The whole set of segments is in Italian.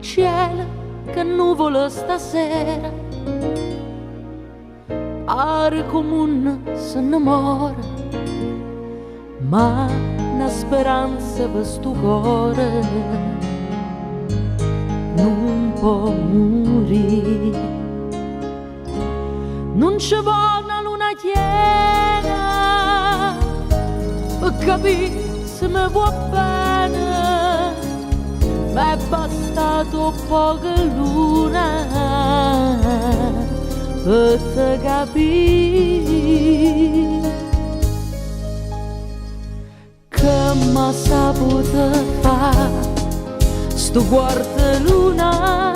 Cielo, che nuvolo stasera, pare comune se innamora, ma una speranza per sto cuore non può morire. Non ci vuole una luna piena per capire se mi vuoi bene, ma è bastato poca luna per te capire che m'ha saputo fare sto quarto luna,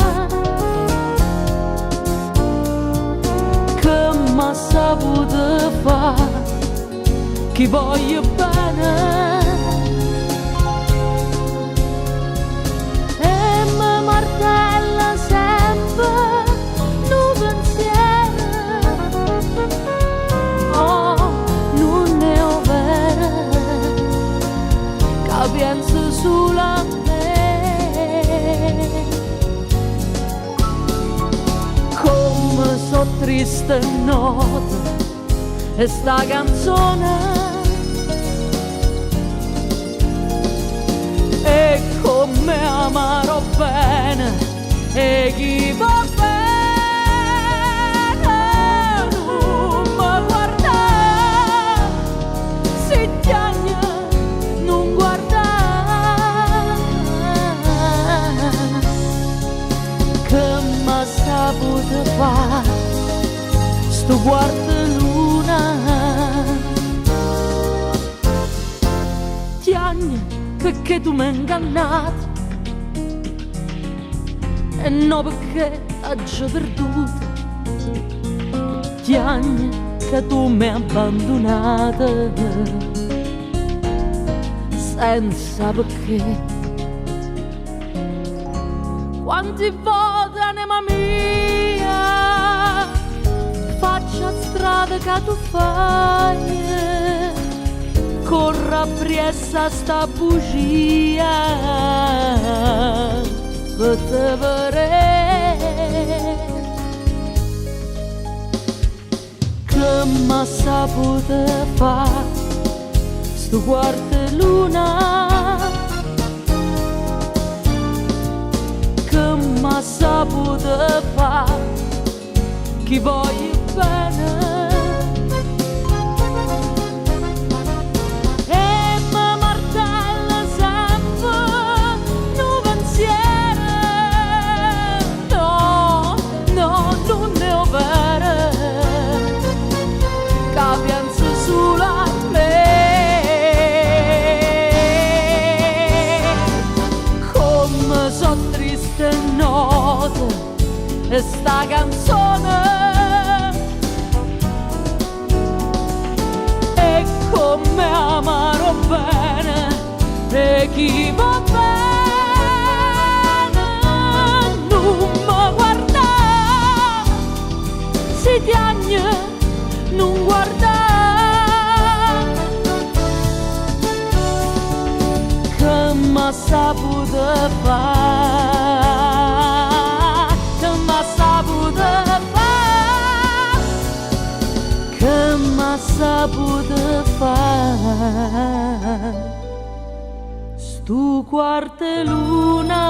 che m'ha saputo fare chi voglio bene. Martella sempre un pensiero, oh, non è vero, che penso solo a me. Come so triste notte e sta canzone, e come amarò bene e chi va bene non mi guarda, si tiagna non guarda, che m'ha saputo fare sto quarto luna. Tiagna perché tu mi hai ingannato e no perché ho già perduto. Tiagna che tu mi hai abbandonata senza perché. Quanti volte anima mia faccia strada che tu fai, corra appresso sta bugia per te vedere che m'ha saputo fare sto quarto luna, che m'ha saputo fare chi voglio bene. E sta canzone e come amarò bene e chi va bene non mi guarda, si tiagna non guarda, che m'ha saputo fare, che m'ha saputo fare stu quarto luna.